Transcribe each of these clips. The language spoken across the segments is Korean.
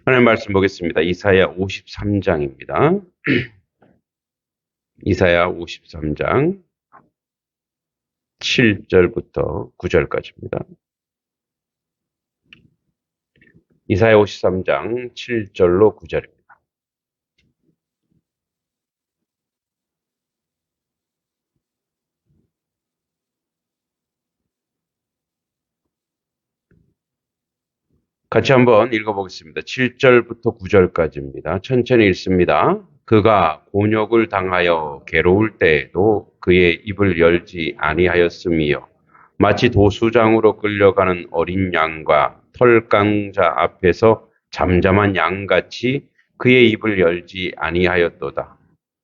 하나님 말씀 보겠습니다. 이사야 53장입니다. 이사야 53장 7절부터 9절까지입니다. 이사야 53장 7절로 9절입니다. 같이 한번 읽어보겠습니다. 7절부터 9절까지입니다. 천천히 읽습니다. 그가 곤욕을 당하여 괴로울 때에도 그의 입을 열지 아니하였으며 마치 도수장으로 끌려가는 어린 양과 털강자 앞에서 잠잠한 양같이 그의 입을 열지 아니하였도다.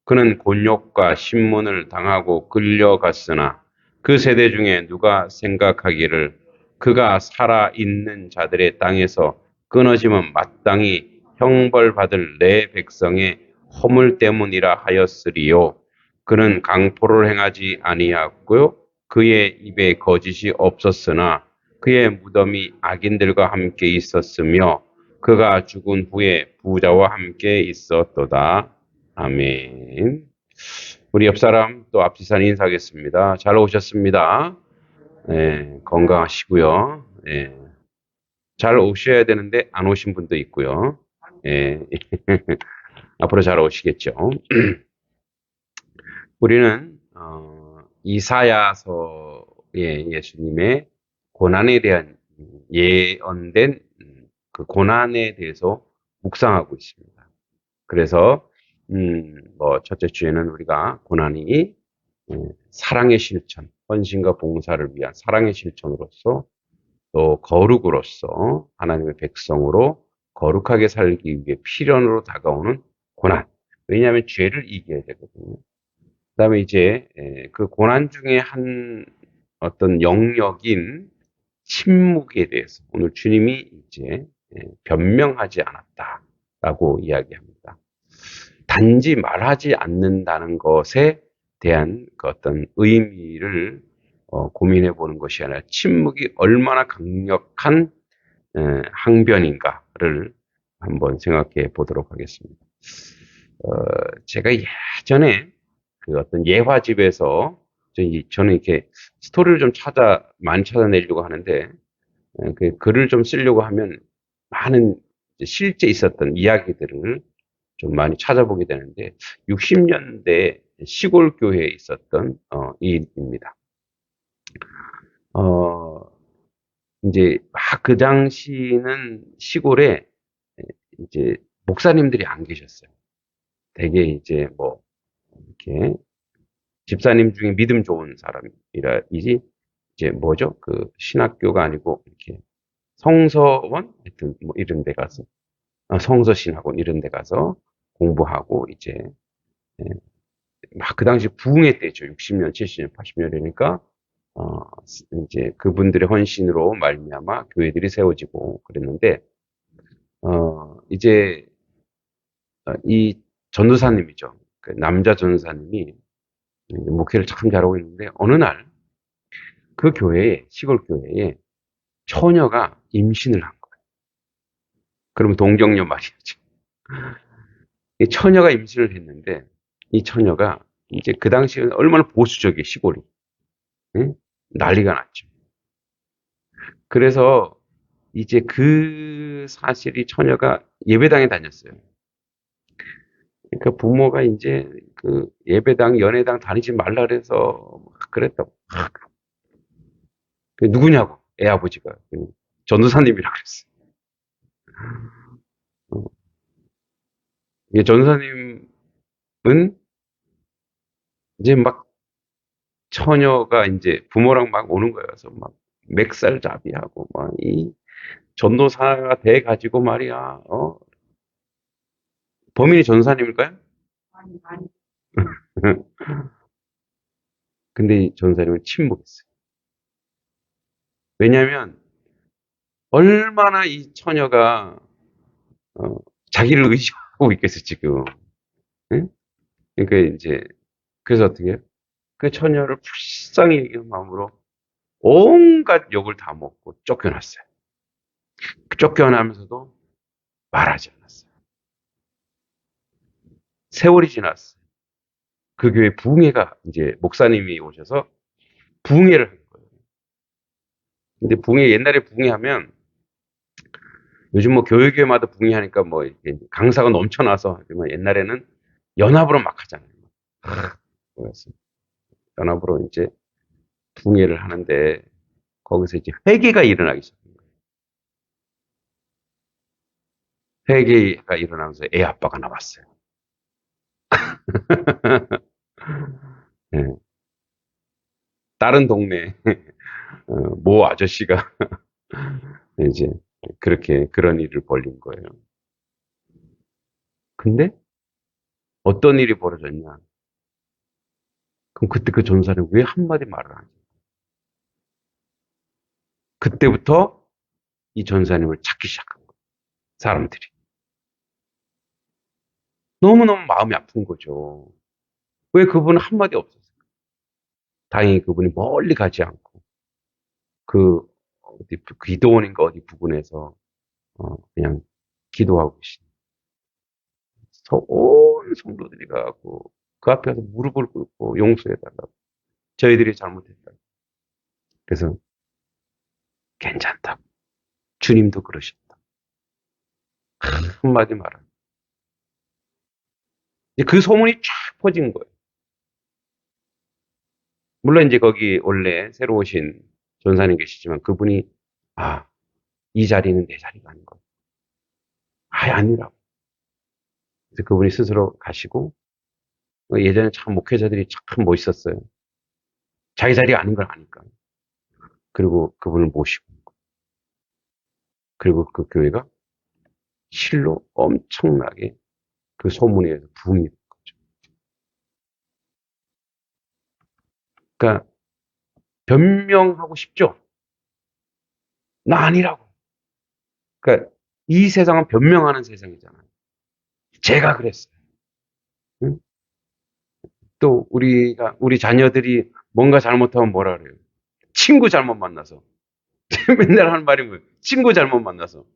그는 곤욕과 신문을 당하고 끌려갔으나 그 세대 중에 누가 생각하기를 그가 살아있는 자들의 땅에서 끊어지면 마땅히 형벌받을 내 백성의 허물 때문이라 하였으리요. 그는 강포를 행하지 아니하였고요. 그의 입에 거짓이 없었으나 그의 무덤이 악인들과 함께 있었으며 그가 죽은 후에 부자와 함께 있었도다. 아멘. 우리 옆 사람 또 앞지산 인사하겠습니다. 잘 오셨습니다. 건강하시고요. 잘 오셔야 되는데 안 오신 분도 있고요. 앞으로 잘 오시겠죠. 우리는 이사야서의 예수님의 고난에 대한 예언된 그 고난에 대해서 묵상하고 있습니다. 그래서 첫째 주에는 우리가 고난이 사랑의 실천, 헌신과 봉사를 위한 사랑의 실천으로서 또 거룩으로서 하나님의 백성으로 거룩하게 살기 위해 필연으로 다가오는 고난. 왜냐하면 죄를 이겨야 되거든요. 그다음에 이제 그 고난 중에 한 어떤 영역인 침묵에 대해서 오늘 주님이 이제 변명하지 않았다라고 이야기합니다. 단지 말하지 않는다는 것에 대한 그 어떤 의미를 고민해 보는 것이 아니라 침묵이 얼마나 강력한 항변인가를 한번 생각해 보도록 하겠습니다. 제가 예전에 그 어떤 예화집에서 저는 이렇게 스토리를 좀 많이 찾아내려고 하는데 그 글을 좀 쓰려고 하면 많은 실제 있었던 이야기들을 좀 많이 찾아보게 되는데 60년대 시골 교회에 있었던 일입니다. 이제 막 그 당시는 시골에 이제 목사님들이 안 계셨어요. 되게 이제 뭐 이렇게 집사님 중에 믿음 좋은 사람이라이지 이제 뭐죠? 그 신학교가 아니고 이렇게 성서원 하여튼 뭐 이런 데 가서 성서신학원 이런 데 가서 공부하고 이제 막 그 당시 부흥의 때죠. 60년, 70년, 80년이니까 이제 그분들의 헌신으로 말미암아 교회들이 세워지고 그랬는데 이제 이 전도사님이죠. 그 남자 전도사님이 목회를 참 잘하고 있는데 어느 날 그 교회에 시골 교회에 처녀가 임신을 한 거예요. 그럼 동정녀 말이었죠. 이 처녀가 임신을 했는데 이 처녀가 이제 그 당시에 얼마나 보수적이에요, 시골이. 응? 난리가 났죠. 그래서 이제 그 사실이 처녀가 예배당에 다녔어요. 그러니까 부모가 이제 그 예배당, 연회당 다니지 말라 그래서 막 그랬다고. 그 누구냐고, 애 아버지가. 전도사님이라고 그랬어요. 어, 이게 전도사님은 이제 막 처녀가 이제 부모랑 막 오는 거예요. 그래서 막 맥살잡이하고 막 이 전도사가 돼 가지고 말이야. 범인이 전도사님일까요? 근데 이 전도사님은 침묵했어요. 왜냐하면 얼마나 이 처녀가 어, 자기를 의지하고 있겠어 지금. 응? 그러니까 이제 그래서 어떻게 해요? 그 처녀를 불쌍히 여기는 마음으로 온갖 욕을 다 먹고 쫓겨났어요. 쫓겨나면서도 말하지 않았어요. 세월이 지났어요. 그 교회 부흥회가 이제 목사님이 오셔서 부흥회를 한 거예요. 근데 부흥회, 옛날에 부흥회 하면 요즘 뭐 교회마다 부흥회 하니까 뭐 이렇게 강사가 넘쳐나서 하지만 옛날에는 연합으로 막 하잖아요. 뭐였어요? 연합으로 이제 부흥회를 하는데 거기서 이제 회개가 일어나기 시작한 거예요. 회개가 일어나면서 애 아빠가 나왔어요. 예, 다른 동네 모 아저씨가 이제 그렇게 그런 일을 벌린 거예요. 근데 어떤 일이 벌어졌냐? 그럼 그때 그 전사는 왜 한마디 말을 안 해요? 그때부터 이 전사님을 찾기 시작한 거예요. 사람들이. 너무너무 마음이 아픈 거죠. 왜 그분은 한마디 없었어요? 다행히 그분이 멀리 가지 않고 그 어디 기도원인가 어디 부근에서 그냥 기도하고 계신 온 성도들이 가고 그 앞에서 무릎을 꿇고 용서해달라고 저희들이 잘못했다. 그래서 괜찮다고 주님도 그러셨다. 한마디 말은 그 소문이 쫙 퍼진 거예요. 물론 이제 거기 원래 새로 오신 전사님 계시지만 그분이 이 자리는 내 자리가 아닌 거예요. 아니라고. 그래서 그분이 스스로 가시고 예전에 참 목회자들이 참 멋있었어요. 자기 자리가 아닌 걸 아니까. 그리고 그분을 모시고 그리고 그 교회가 실로 엄청나게 그 소문에 의해서 부흥이 된 거죠. 그러니까 변명하고 싶죠? 나 아니라고. 그러니까 이 세상은 변명하는 세상이잖아요. 제가 그랬어요. 응? 또 우리 자녀들이 뭔가 잘못하면 뭐라 그래요? 친구 잘못 만나서. 맨날 하는 말이 뭐예요? 친구 잘못 만나서.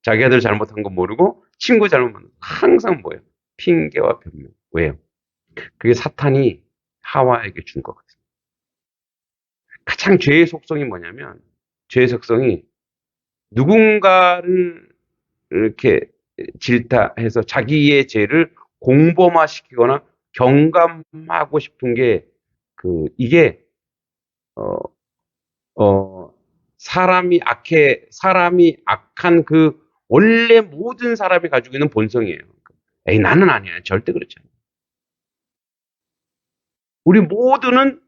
자기 아들 잘못한 거 모르고 친구 잘못 만나서. 항상 뭐예요? 핑계와 변명. 왜요? 그게 사탄이 하와에게 준 거거든요. 가장 죄의 속성이 뭐냐면, 죄의 속성이 누군가를 이렇게 질타해서 자기의 죄를 공범화시키거나 경감하고 싶은 게, 이게, 어, 사람이 악한 원래 모든 사람이 가지고 있는 본성이에요. 에이, 나는 아니야. 절대 그렇지 않아요. 우리 모두는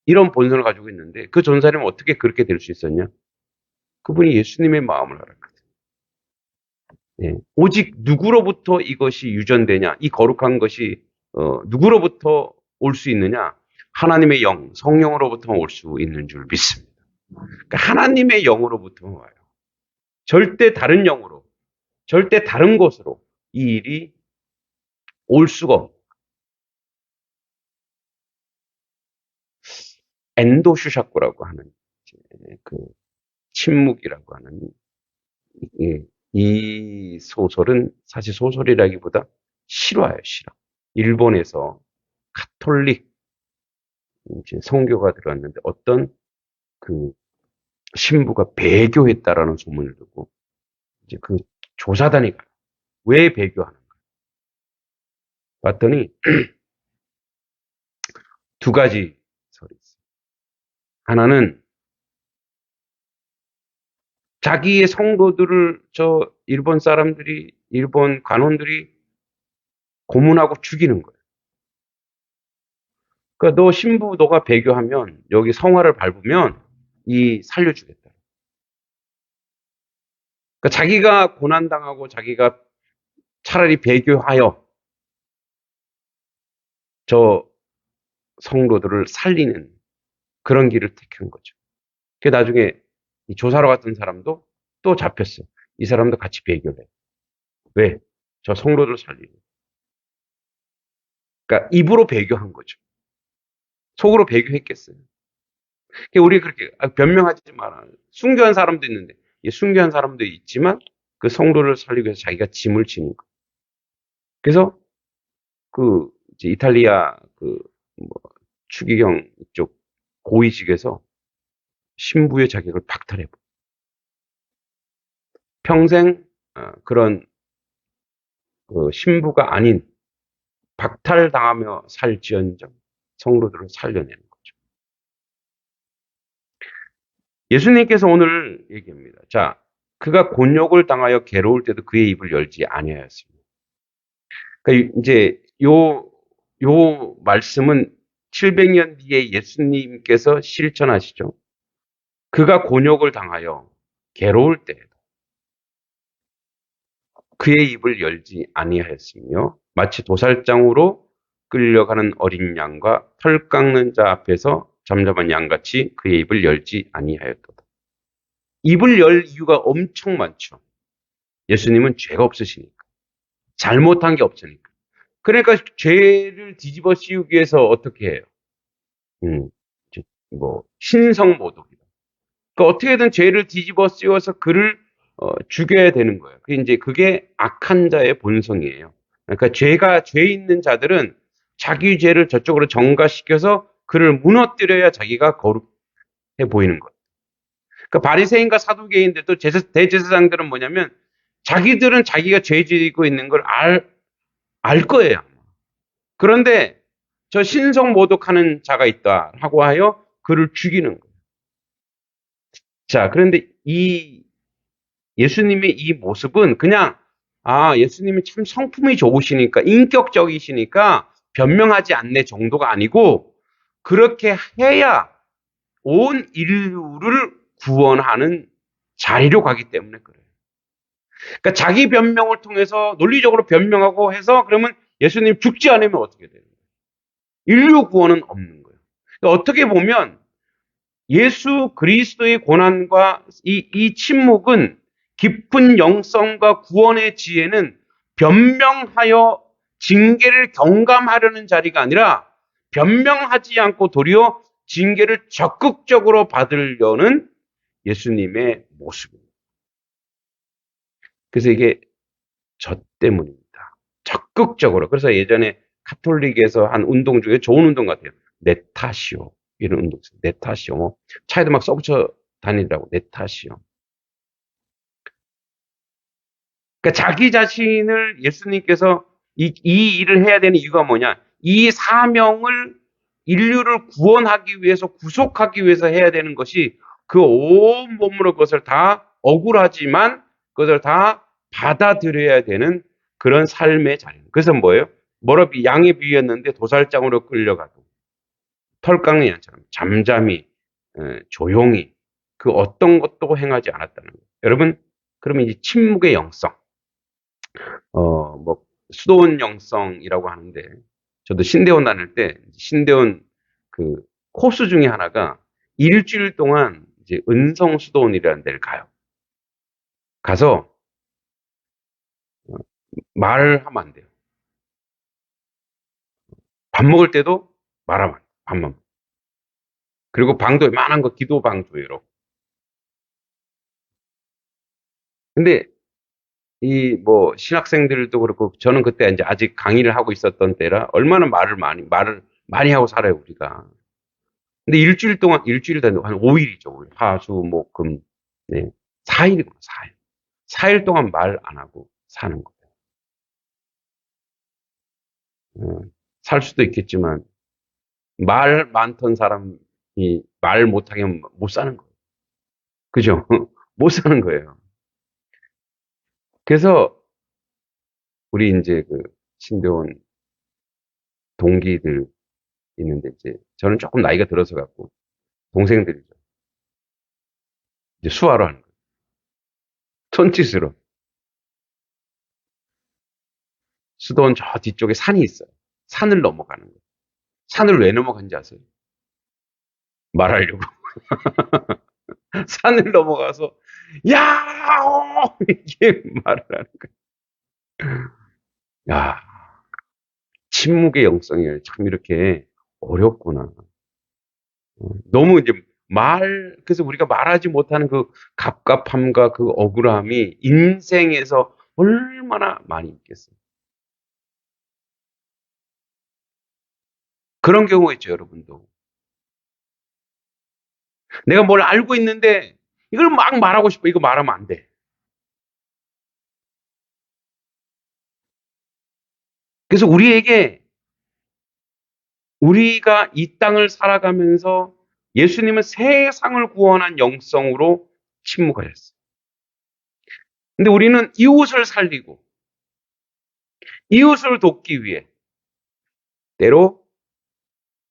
이런 본성을 가지고 있는데, 그 전사님은 어떻게 그렇게 될 수 있었냐? 그분이 예수님의 마음을 알았거든요. 예. 오직 누구로부터 이것이 유전되냐? 이 거룩한 것이 누구로부터 올 수 있느냐? 하나님의 영, 성령으로부터 올 수 있는 줄 믿습니다. 그러니까 하나님의 영으로부터 와요. 절대 다른 영으로, 절대 다른 것으로 이 일이 올 수가 없고 엔도슈샤쿠라고 하는 그 침묵이라고 하는 이 소설은 사실 소설이라기보다 실화예요, 실화. 일본에서 가톨릭 이제 성교가 들어왔는데 어떤 그 신부가 배교했다라는 소문을 듣고 이제 그 조사단이 가요. 왜 배교하는가? 봤더니 두 가지 설이 있어요. 하나는 자기의 성도들을 일본 관원들이 고문하고 죽이는 거예요. 그러니까 너 신부 너가 배교하면 여기 성화를 밟으면 살려주겠다. 그러니까 자기가 고난당하고 자기가 차라리 배교하여 저 성도들을 살리는 그런 길을 택한 거죠. 그 나중에 이 조사로 갔던 사람도 또 잡혔어요. 이 사람도 같이 배교를 해요. 왜? 저 성도들 살리고. 그러니까 입으로 배교한 거죠. 속으로 배교했겠어요. 그러니까 우리 그렇게 변명하지 마라. 순교한 사람도 있는데, 순교한 사람도 있지만 그 성도를 살리기 위해서 자기가 짐을 지는 거예요. 그래서 그 이제 이탈리아 그 뭐 추기경 쪽 고위직에서 신부의 자격을 박탈해 버려요. 평생 그런 그 신부가 아닌 박탈당하며 살지언정 성도들을 살려내는 거죠. 예수님께서 오늘 얘기합니다. 자, 그가 곤욕을 당하여 괴로울 때도 그의 입을 열지 아니하였습니다. 그러니까 이제 요 말씀은 700년 뒤에 예수님께서 실천하시죠. 그가 곤욕을 당하여 괴로울 때에도 그의 입을 열지 아니하였으며 마치 도살장으로 끌려가는 어린 양과 털 깎는 자 앞에서 잠잠한 양같이 그의 입을 열지 아니하였도다. 입을 열 이유가 엄청 많죠. 예수님은 죄가 없으시니까. 잘못한 게 없으니까. 그러니까 죄를 뒤집어 씌우기 위해서 어떻게 해요? 신성모독이다. 그러니까 어떻게든 죄를 뒤집어 씌워서 그를 죽여야 되는 거예요. 그게 악한 자의 본성이에요. 그러니까 죄 있는 자들은 자기 죄를 저쪽으로 전가시켜서 그를 무너뜨려야 자기가 거룩해 보이는 거예요. 그러니까 바리새인과 사두개인들도 대제사장들은 뭐냐면 자기들은 자기가 죄 지고 있는 걸 알 거예요. 그런데 저 신성 모독하는 자가 있다 하고 하여 그를 죽이는 거예요. 자, 그런데 이 예수님의 이 모습은 그냥 예수님이 참 성품이 좋으시니까 인격적이시니까 변명하지 않네 정도가 아니고 그렇게 해야 온 인류를 구원하는 자리로 가기 때문에 그래요. 그러니까 자기 변명을 통해서 논리적으로 변명하고 해서 그러면 예수님 죽지 않으면 어떻게 돼요? 인류 구원은 없는 거예요. 그러니까 어떻게 보면 예수 그리스도의 고난과 이 침묵은 깊은 영성과 구원의 지혜는 변명하여 징계를 경감하려는 자리가 아니라 변명하지 않고 도리어 징계를 적극적으로 받으려는 예수님의 모습입니다. 그래서 이게 저 때문입니다. 적극적으로. 그래서 예전에 카톨릭에서 한 운동 중에 좋은 운동 같아요. 내 탓이요. 이런 운동 있어요. 내 탓이요. 뭐 차에도 막 써붙여 다니더라고. 내 탓이요. 그러니까 자기 자신을 예수님께서 이 일을 해야 되는 이유가 뭐냐? 이 사명을 인류를 구원하기 위해서 구속하기 위해서 해야 되는 것이 그 온 몸으로 그것을 다 억울하지만 그것을 다 받아들여야 되는 그런 삶의 자리. 그래서 뭐예요? 양에 비유했는데 도살장으로 끌려가도 털 깎는 양처럼 잠잠히 조용히 그 어떤 것도 행하지 않았다는 거예요. 여러분, 그러면 이제 침묵의 영성, 수도원 영성이라고 하는데 저도 신대원 다닐 때 신대원 그 코스 중에 하나가 일주일 동안 이제 은성 수도원이라는 데를 가요. 가서 말을 하면 안 돼요. 밥 먹을 때도 말하면 안 돼요. 밥만. 그리고 방도 웬만한 거 기도방 줘요. 근데 신학생들도 그렇고 저는 그때 이제 아직 강의를 하고 있었던 때라 얼마나 말을 많이 하고 살아요, 우리가. 근데 일주일 단 한 5일이죠. 화, 수, 목, 금. 네. 4일이구나, 4일. 4일 동안 말 안 하고 사는 거예요. 살 수도 있겠지만, 말 많던 사람이 말 못하게 하면 못 사는 거예요. 그죠? 못 사는 거예요. 그래서, 우리 이제 신대원 동기들 있는데, 이제, 저는 조금 나이가 들어서 갖고, 동생들이죠. 이제 수화로 하는 거예요. 손짓으로. 수도원 저 뒤쪽에 산이 있어요. 산을 넘어가는 거예요. 산을 왜 넘어간지 아세요? 말하려고. 산을 넘어가서, 야호! 이렇게 말을 하는 거예요. 야, 침묵의 영성이 참 이렇게 어렵구나. 너무 이제 그래서 우리가 말하지 못하는 그 갑갑함과 그 억울함이 인생에서 얼마나 많이 있겠어요. 그런 경우가 있죠, 여러분도. 내가 뭘 알고 있는데 이걸 막 말하고 싶어. 이거 말하면 안 돼. 그래서 우리가 이 땅을 살아가면서 예수님은 세상을 구원한 영성으로 침묵하셨어요. 근데 우리는 이웃을 살리고 이웃을 돕기 위해 때로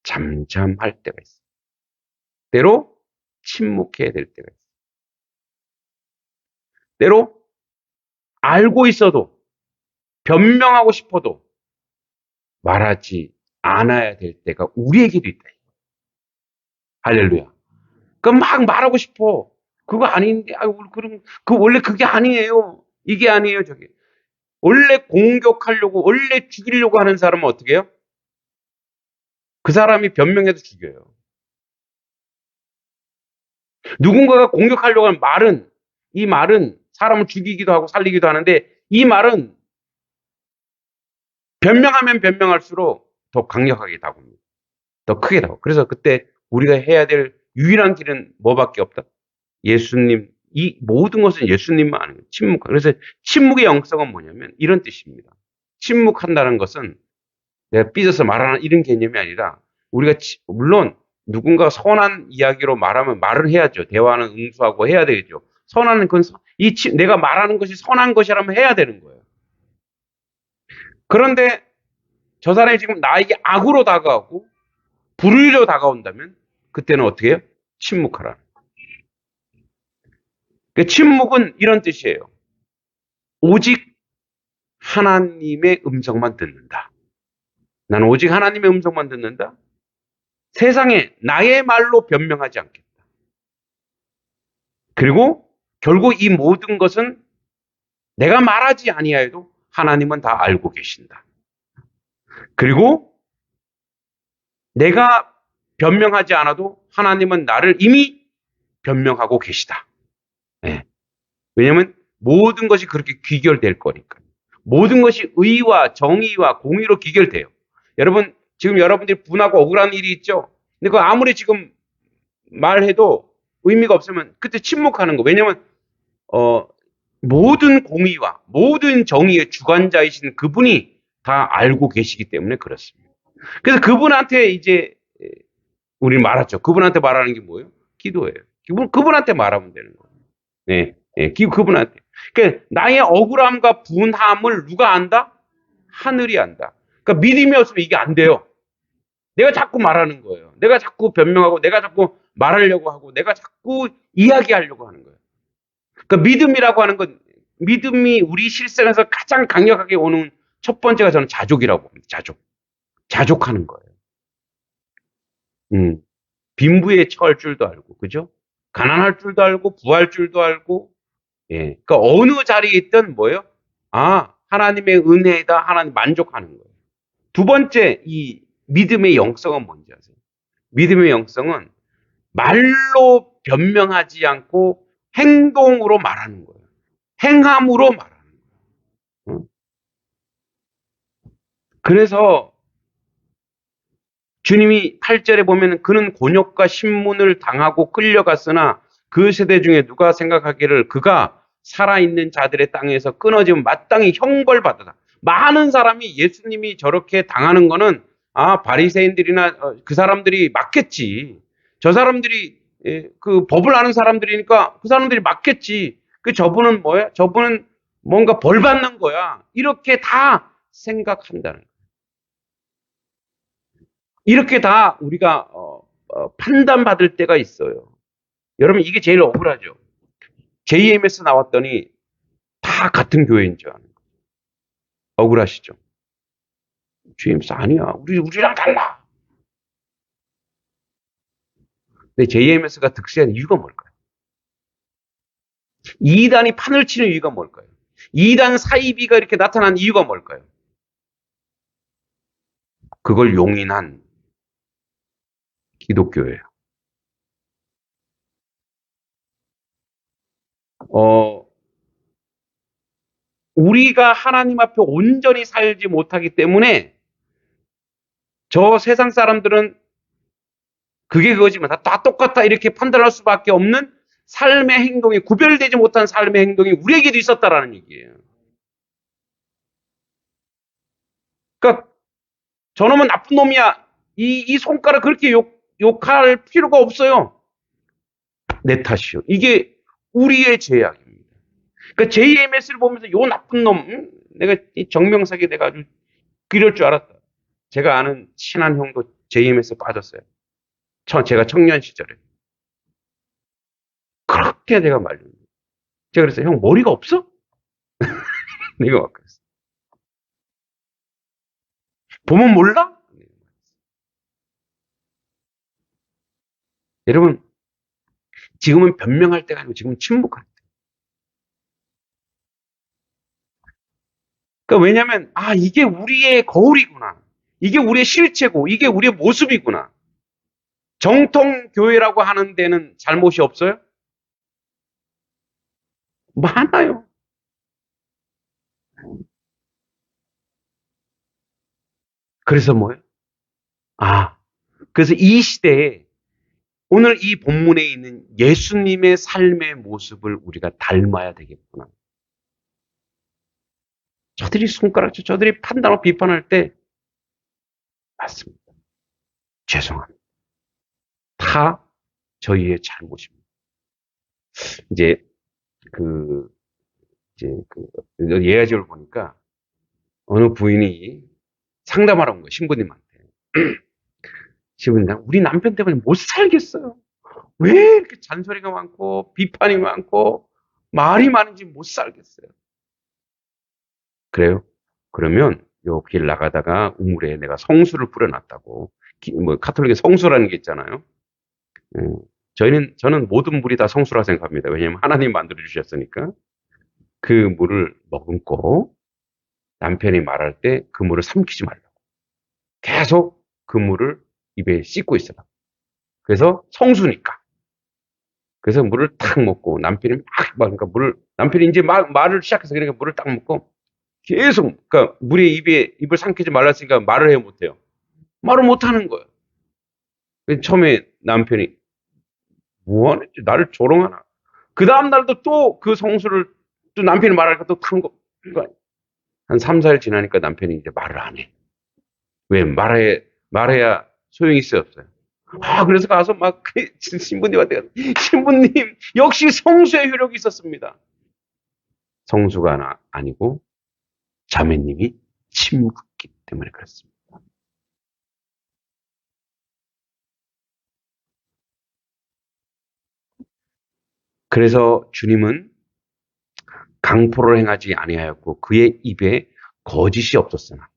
잠잠할 때가 있어요. 때로 침묵해야 될 때가 있어요. 때로 알고 있어도 변명하고 싶어도 말하지 않아야 될 때가 우리에게도 있다. 할렐루야. 그럼 막 말하고 싶어. 그거 아닌데, 그럼, 원래 그게 아니에요. 이게 아니에요, 저게. 원래 공격하려고, 원래 죽이려고 하는 사람은 어떻게 해요? 그 사람이 변명해도 죽여요. 누군가가 공격하려고 하는 이 말은 사람을 죽이기도 하고 살리기도 하는데, 이 말은 변명하면 변명할수록 더 강력하게 다가옵니다. 더 크게 다가옵니다. 그래서 그때 우리가 해야 될 유일한 길은 뭐밖에 없다? 예수님, 이 모든 것은 예수님만 아는 거예요. 침묵. 그래서 침묵의 영성은 뭐냐면 이런 뜻입니다. 침묵한다는 것은 내가 삐져서 말하는 이런 개념이 아니라 우리가 물론 누군가 선한 이야기로 말하면 말을 해야죠. 대화는 응수하고 해야 되겠죠. 선한 건 내가 말하는 것이 선한 것이라면 해야 되는 거예요. 그런데 저 사람이 지금 나에게 악으로 다가오고 불의로 다가온다면 그때는 어떻게 해요? 침묵하라. 그 침묵은 이런 뜻이에요. 오직 하나님의 음성만 듣는다. 나는 오직 하나님의 음성만 듣는다. 세상에 나의 말로 변명하지 않겠다. 그리고 결국 이 모든 것은 내가 말하지 아니하여도 하나님은 다 알고 계신다. 그리고 내가 변명하지 않아도 하나님은 나를 이미 변명하고 계시다. 네. 왜냐하면 모든 것이 그렇게 귀결될 거니까. 모든 것이 의와 정의와 공의로 귀결돼요. 여러분, 지금 여러분들이 분하고 억울한 일이 있죠? 근데 그 아무리 지금 말해도 의미가 없으면 그때 침묵하는 거. 왜냐면 모든 공의와 모든 정의의 주관자이신 그분이 다 알고 계시기 때문에 그렇습니다. 그래서 그분한테 이제 우리 말하죠. 그분한테 말하는 게 뭐예요? 기도예요. 그분한테 말하면 되는 거예요. 네, 네, 그분한테. 그러니까 나의 억울함과 분함을 누가 안다? 하늘이 안다. 그러니까 믿음이 없으면 이게 안 돼요. 내가 자꾸 말하는 거예요. 내가 자꾸 변명하고, 내가 자꾸 말하려고 하고, 내가 자꾸 이야기하려고 하는 거예요. 그러니까 믿음이라고 하는 건, 믿음이 우리 실생에서 가장 강력하게 오는 첫 번째가 저는 자족이라고 봅니다. 자족하는 거예요. 빈부에 처할 줄도 알고, 그죠? 가난할 줄도 알고, 부할 줄도 알고, 예. 그러니까 어느 자리에 있든 뭐예요? 하나님의 은혜에다 하나님 만족하는 거예요. 두 번째, 이 믿음의 영성은 뭔지 아세요? 믿음의 영성은 말로 변명하지 않고 행동으로 말하는 거예요. 행함으로 말하는 거예요. 그래서 주님이 8절에 보면 그는 곤욕과 신문을 당하고 끌려갔으나 그 세대 중에 누가 생각하기를 그가 살아있는 자들의 땅에서 끊어지면 마땅히 형벌받았다. 많은 사람이 예수님이 저렇게 당하는 거는 바리새인들이나 그 사람들이 맞겠지. 저 사람들이 그 법을 아는 사람들이니까 그 사람들이 맞겠지. 저분은 뭐야? 저분은 뭔가 벌 받는 거야. 이렇게 다 생각한다는 거야. 이렇게 다 우리가 판단받을 때가 있어요. 여러분 이게 제일 억울하죠. JMS 나왔더니 다 같은 교회인 줄 아는 거예요. 억울하시죠? JMS 아니야. 우리랑 달라. 근데 JMS가 득세한 이유가 뭘까요? 이단이 판을 치는 이유가 뭘까요? 이단 사이비가 이렇게 나타난 이유가 뭘까요? 그걸 용인한 기독교예요. 어, 우리가 하나님 앞에 온전히 살지 못하기 때문에 저 세상 사람들은 그게 그거지만 다 똑같다 이렇게 판단할 수밖에 없는 삶의 행동이 구별되지 못한 삶의 행동이 우리에게도 있었다라는 얘기예요. 그러니까 저놈은 나쁜 놈이야. 이 손가락 그렇게 욕할 필요가 없어요. 내 탓이요. 이게 우리의 죄악입니다. 그러니까 JMS를 보면서 요 나쁜 놈, 내가 이 정명석에 내가 아주 그럴 줄 알았다. 제가 아는 친한 형도 JMS 빠졌어요. 제가 청년 시절에. 그렇게 내가 말렸는데. 제가 그랬어요. 형 머리가 없어? 내가 막 그랬어. 보면 몰라? 여러분, 지금은 변명할 때가 아니고 지금은 침묵할 때. 그러니까 왜냐면, 이게 우리의 거울이구나. 이게 우리의 실체고, 이게 우리의 모습이구나. 정통 교회라고 하는 데는 잘못이 없어요? 많아요. 그래서 뭐예요? 아, 그래서 이 시대에 오늘 이 본문에 있는 예수님의 삶의 모습을 우리가 닮아야 되겠구나. 저들이 저들이 판단하고 비판할 때, 맞습니다. 죄송합니다. 다 저희의 잘못입니다. 이제, 그, 예화지를 보니까 어느 부인이 상담하러 온 거예요, 신부님한테. 신부님, 우리 남편 때문에 못 살겠어요. 왜 이렇게 잔소리가 많고, 비판이 많고, 말이 많은지 못 살겠어요. 그래요? 그러면 요 길 나가다가 우물에 내가 성수를 뿌려놨다고. 카톨릭에 성수라는 게 있잖아요. 음, 저는 모든 물이 다 성수라 생각합니다. 왜냐하면 하나님 만들어 주셨으니까. 그 물을 머금고 남편이 말할 때 그 물을 삼키지 말라고. 계속 그 물을 입에 씻고 있어라. 그래서 성수니까. 그래서 물을 탁 먹고 남편이 그러니까 남편이 이제 말을 시작해서 그러니까 물을 딱 먹고 계속, 그러니까 물에 입을 삼키지 말랐으니까 말을 해야 못해요. 말을 못하는 거예요. 처음에 남편이 뭐하는지 나를 조롱하나. 그 다음날도 또 그 성수를 또 남편이 말하니까 또 탄 거. 그러니까 한 3, 4일 지나니까 남편이 이제 말을 안 해. 왜? 말해야 소용이 있어요, 없어요? 그래서 가서 막 신부님한테 신부님 역시 성수의 효력이 있었습니다. 성수가 아니고 자매님이 침묵했기 때문에 그렇습니다. 그래서 주님은 강포를 행하지 아니하였고 그의 입에 거짓이 없었으나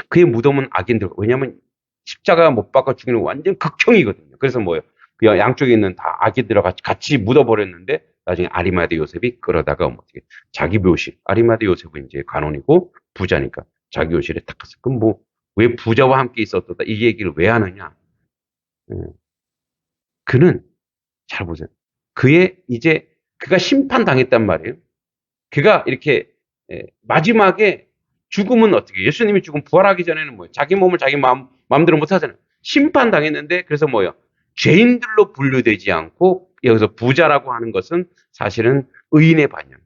그의 무덤은 악인들. 왜냐하면 십자가 못 박아 죽이는 완전 극형이거든요. 그래서 뭐예요? 그 양쪽에 있는 다 악인들과 같이 묻어버렸는데 나중에 아리마대 요셉이 끌어다가 어떻게 자기 묘실. 아리마대 요셉은 이제 간원이고 부자니까 자기 묘실에 딱 갔어. 그럼 뭐 왜 부자와 함께 있었다 이 얘기를 왜 하느냐? 그는 잘 보세요. 그가 심판당했단 말이에요. 그가 이렇게 마지막에 죽음은 어떻게? 예수님이 죽음 부활하기 전에는 뭐예요? 자기 몸을 자기 마음대로 못 하잖아요. 심판당했는데 그래서 뭐예요? 죄인들로 분류되지 않고 여기서 부자라고 하는 것은 사실은 의인의 반열.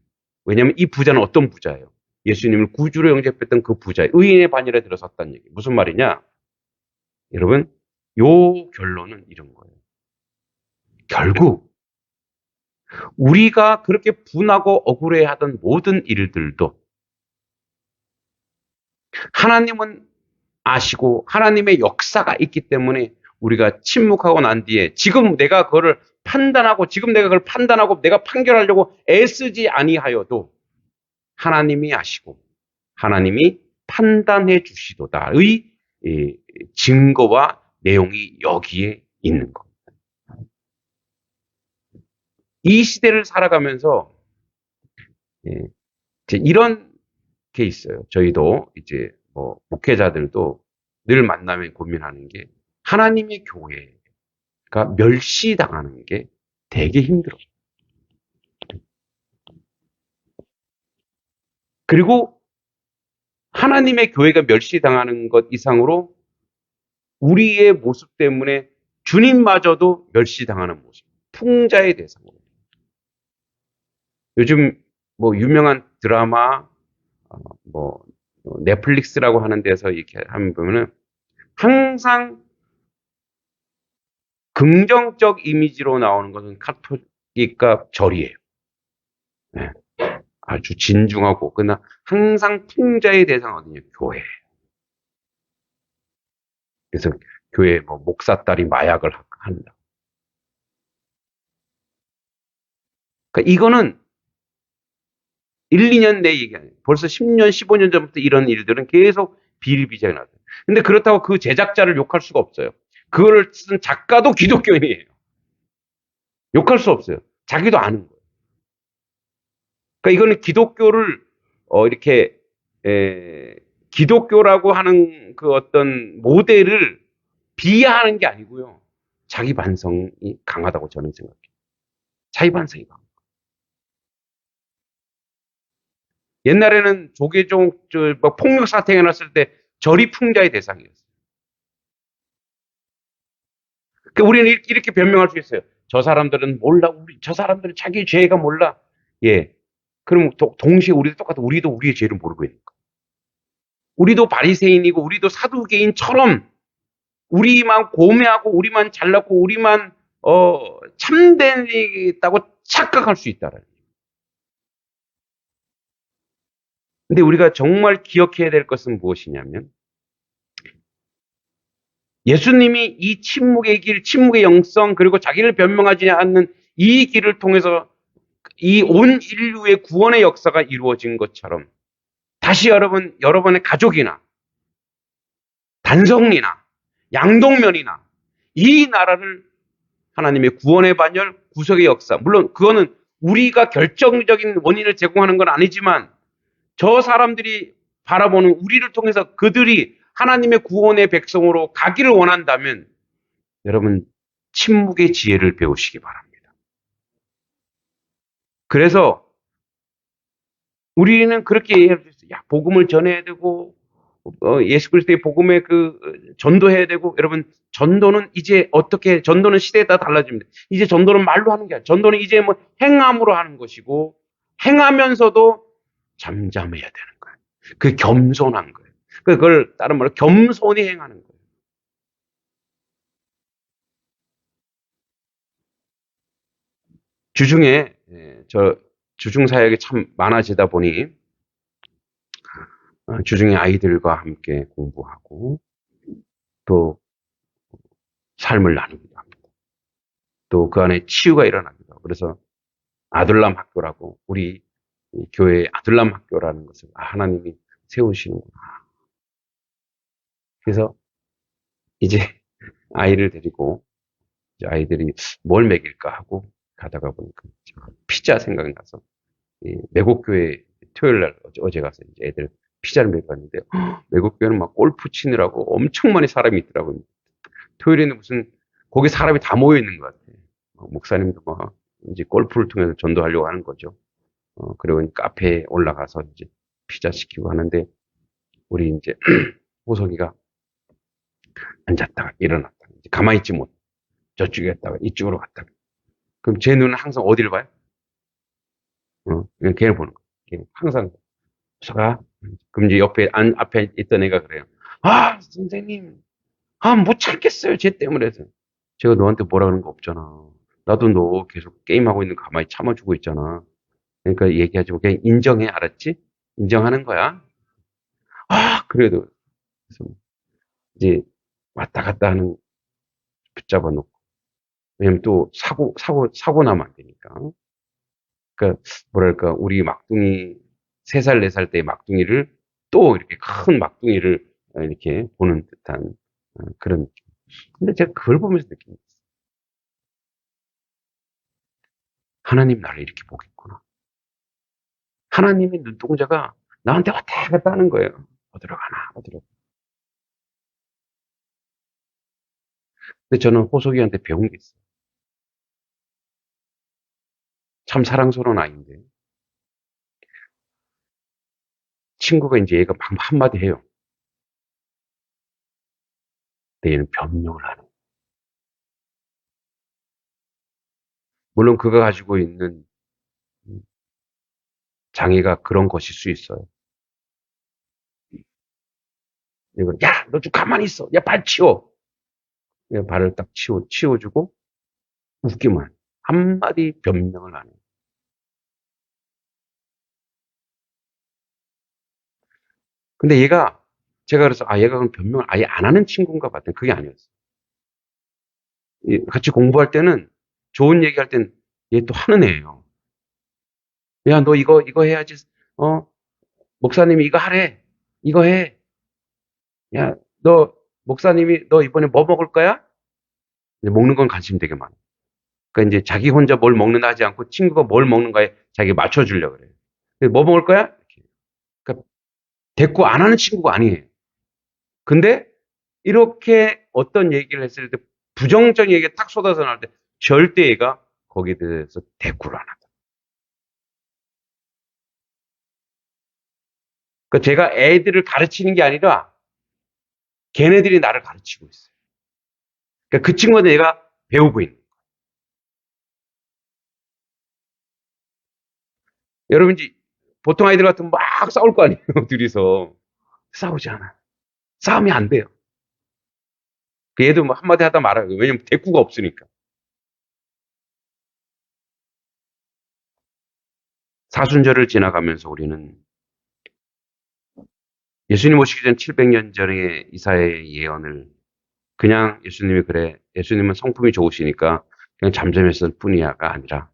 왜냐하면 이 부자는 어떤 부자예요? 예수님을 구주로 영접했던 그 부자의 의인의 반열에 들어섰다는 얘기. 무슨 말이냐? 여러분, 요 결론은 이런 거예요. 결국 우리가 그렇게 분하고 억울해하던 모든 일들도 하나님은 아시고 하나님의 역사가 있기 때문에 우리가 침묵하고 난 뒤에 지금 내가 그걸 판단하고 내가 판결하려고 애쓰지 아니하여도 하나님이 아시고 하나님이 판단해 주시도다의 증거와 내용이 여기에 있는 겁니다. 이 시대를 살아가면서 이제 이런 게 있어요. 저희도 이제 목회자들도 늘 만나면 고민하는 게 하나님의 교회가 멸시당하는 게 되게 힘들어요. 그리고 하나님의 교회가 멸시당하는 것 이상으로 우리의 모습 때문에 주님마저도 멸시당하는 모습. 풍자의 대상으로. 요즘 뭐 유명한 드라마, 뭐 넷플릭스라고 하는 데서 이렇게 하면 보면은 항상 긍정적 이미지로 나오는 것은 카톨릭과 절이에요. 네. 아주 진중하고 그러나 항상 풍자의 대상은 어디냐? 교회. 그래서 교회 뭐 목사 딸이 마약을 한다. 그러니까 이거는 1, 2년 내 얘기 아니에요. 벌써 10년, 15년 전부터 이런 일들은 계속 비일비재하게 나와요. 근데 그렇다고 그 제작자를 욕할 수가 없어요. 그거를 쓴 작가도 기독교인이에요. 욕할 수 없어요. 자기도 아는 거예요. 그러니까 이거는 기독교를 이렇게 기독교라고 하는 그 어떤 모델을 비하하는 게 아니고요. 자기 반성이 강하다고 저는 생각해요. 자기 반성이 강해요. 옛날에는 조계종 뭐 폭력 사태가 났을 때 절이 풍자의 대상이었어요. 그러니까 우리는 이렇게 변명할 수 있어요. 저 사람들은 몰라. 저 사람들은 자기 죄가 몰라. 예. 그럼 동시에 우리도 똑같아. 우리도 우리의 죄를 모르고 있는 거예요. 우리도 바리새인이고 우리도 사두개인처럼 우리만 고매하고 우리만 잘났고 우리만 참되다고 착각할 수 있다라는. 근데 우리가 정말 기억해야 될 것은 무엇이냐면 예수님이 이 침묵의 길, 침묵의 영성 그리고 자기를 변명하지 않는 이 길을 통해서 이 온 인류의 구원의 역사가 이루어진 것처럼 다시 여러분의 가족이나 단성리나 양동면이나 이 나라를 하나님의 구원의 반열, 구속의 역사. 물론 그거는 우리가 결정적인 원인을 제공하는 건 아니지만 저 사람들이 바라보는 우리를 통해서 그들이 하나님의 구원의 백성으로 가기를 원한다면 여러분 침묵의 지혜를 배우시기 바랍니다. 그래서 우리는 그렇게 얘기할 수 있어요. 야, 복음을 전해야 되고 예수 그리스도의 복음에 전도해야 되고 여러분 전도는 이제 어떻게 전도는 시대에 따라 달라집니다. 이제 전도는 말로 하는 게 아니라 전도는 이제 뭐 행함으로 하는 것이고 행하면서도 잠잠해야 되는 거예요. 그 겸손한 거예요. 그걸 다른 말로 겸손히 행하는 거예요. 주중에 저 주중 사역이 참 많아지다 보니 주중에 아이들과 함께 공부하고 또 삶을 나누기도 합니다. 또 그 안에 치유가 일어납니다. 그래서 아들람 학교라고 우리 교회의 아들람 학교라는 것을 하나님이 세우시는구나. 그래서 이제 아이를 데리고 이제 아이들이 뭘 먹일까 하고 가다가 보니까 피자 생각이 나서 매곡교회 토요일 날 어제 가서 이제 애들 피자를 먹였는데 매곡교회는 막 골프 치느라고 엄청 많이 사람이 있더라고요. 토요일에는 무슨 거기 사람이 다 모여 있는 것 같아요. 목사님도 막 이제 골프를 통해서 전도하려고 하는 거죠. 그리고 카페에 올라가서 이제 피자 시키고 하는데 우리 이제 호석이가 앉았다가 일어났다가 이제 가만히 있지 못. 저쪽에 갔다가 이쪽으로 갔다가. 그럼 제 눈은 항상 어디를 봐요? 그냥 걔를 보는 거예요. 걔는 항상 호석아. 그럼 이제 앞에 있던 애가 그래요. 아 선생님, 못 참겠어요. 쟤 때문에. 제가 너한테 뭐라 그런 거 없잖아. 나도 너 계속 게임하고 있는 거 가만히 참아주고 있잖아. 그러니까 얘기하지 마. 그냥 인정해. 알았지? 인정하는 거야. 그래도 그래서 이제 왔다 갔다 하는 붙잡아 놓고. 왜냐면 또 사고 나면 안 되니까. 그러니까 뭐랄까 우리 막둥이 3살 4살 때 막둥이를 또 이렇게 큰 막둥이를 이렇게 보는 듯한 그런 느낌. 근데 제가 그걸 보면서 느낀 게 있어요. 하나님 나를 이렇게 보겠구나. 하나님의 눈동자가 나한테 왔다 갔다 하는 거예요. 어디로 가나 어디로. 근데 저는 호석이한테 배운 게 있어요. 참 사랑스러운 아이인데 친구가 이제 얘가 막 한마디 해요. 근데 얘는 변명을 하는. 물론 그가 가지고 있는 장애가 그런 것일 수 있어요. 이건 야, 너 좀 가만히 있어. 야, 발 치워. 발을 딱 치워주고 웃기만. 한마디 변명을 안 해요. 근데 제가 그래서, 얘가 그럼 변명을 아예 안 하는 친구인가 봤더니 그게 아니었어요. 같이 공부할 때는, 좋은 얘기할 땐 얘 또 하는 애예요. 야, 너 이거 해야지. 어, 목사님이 이거 하래. 이거 해. 야, 목사님이 너 이번에 뭐 먹을 거야? 먹는 건 관심 되게 많아. 그러니까 이제 자기 혼자 뭘 먹는다 하지 않고 친구가 뭘 먹는가에 자기 맞춰주려고 그래요. 뭐 먹을 거야? 그러니까 대꾸 안 하는 친구가 아니에요. 근데 이렇게 어떤 얘기를 했을 때 부정적인 얘기가 탁 쏟아져 나올 때 절대 얘가 거기에 대해서 대꾸를 안 하다. 그러니까 제가 애들을 가르치는 게 아니라 걔네들이 나를 가르치고 있어요. 그러니까 그 친구한테 얘가 배우고 있는. 여러분 이제 보통 아이들 같으면 막 싸울 거 아니에요. 둘이서. 싸우지 않아. 싸우면 안 돼요. 그 얘도 뭐 한마디 하다 말아요. 왜냐면 대꾸가 없으니까. 사순절을 지나가면서 우리는 예수님 오시기 전 700년 전의 이사야의 예언을 그냥 예수님이 그래, 예수님은 성품이 좋으시니까 그냥 잠잠했을 뿐이야가 아니라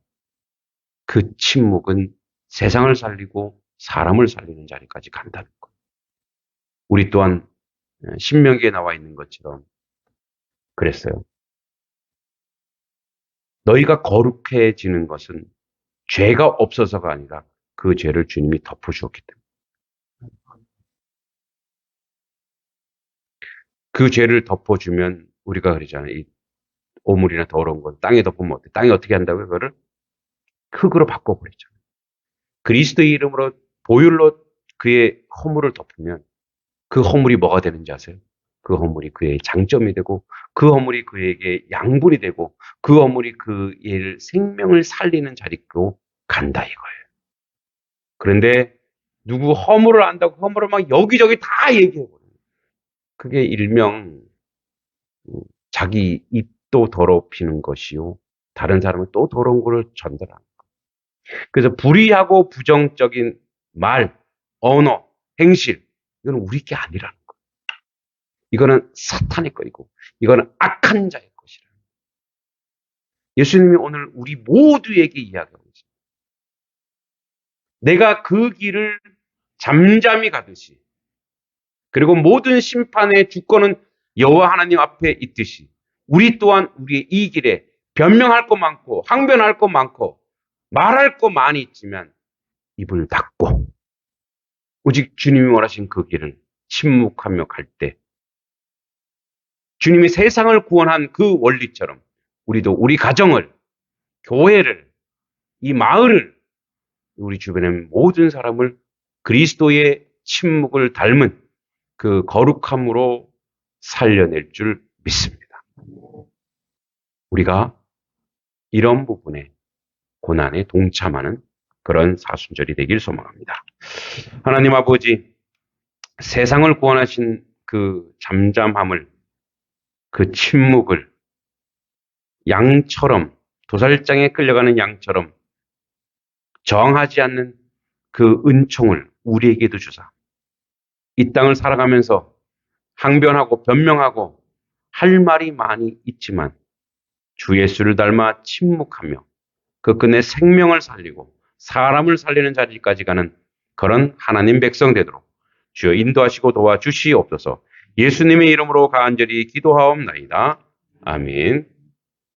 그 침묵은 세상을 살리고 사람을 살리는 자리까지 간다는 것. 우리 또한 신명기에 나와 있는 것처럼 그랬어요. 너희가 거룩해지는 것은 죄가 없어서가 아니라 그 죄를 주님이 덮어주었기 때문에. 그 죄를 덮어주면 우리가 그러잖아요. 이 오물이나 더러운 건 땅에 덮으면 어때? 땅이 어떻게 한다고요? 그거를 흙으로 바꿔버리잖아요. 그리스도의 이름으로 보혈로 그의 허물을 덮으면 그 허물이 뭐가 되는지 아세요? 그 허물이 그의 장점이 되고 그 허물이 그에게 양분이 되고 그 허물이 그의 생명을 살리는 자리로 간다 이거예요. 그런데 누구 허물을 안다고 허물을 막 여기저기 다 얘기해버려요. 그게 일명 자기 입도 더럽히는 것이요. 다른 사람은 또 더러운 것을 전달하는 거예요. 그래서 불의하고 부정적인 말, 언어, 행실 이거는 우리 게 아니라는 거예요. 이거는 사탄의 거이고 이거는 악한 자의 것이라. 예수님이 오늘 우리 모두에게 이야기하고 있습니다. 내가 그 길을 잠잠히 가듯이 그리고 모든 심판의 주권은 여호와 하나님 앞에 있듯이 우리 또한 우리의 이 길에 변명할 거 많고 항변할 거 많고 말할 거 많이 있지만 입을 닫고 오직 주님이 원하신 그 길을 침묵하며 갈 때 주님이 세상을 구원한 그 원리처럼 우리도 우리 가정을, 교회를, 이 마을을, 우리 주변의 모든 사람을 그리스도의 침묵을 닮은 그 거룩함으로 살려낼 줄 믿습니다. 우리가 이런 부분에 고난에 동참하는 그런 사순절이 되길 소망합니다. 하나님 아버지, 세상을 구원하신 그 잠잠함을, 그 침묵을 양처럼, 도살장에 끌려가는 양처럼 저항하지 않는 그 은총을 우리에게도 주사. 이 땅을 살아가면서 항변하고 변명하고 할 말이 많이 있지만 주 예수를 닮아 침묵하며 그 끝내 생명을 살리고 사람을 살리는 자리까지 가는 그런 하나님 백성 되도록 주여 인도하시고 도와주시옵소서. 예수님의 이름으로 간절히 기도하옵나이다. 아멘.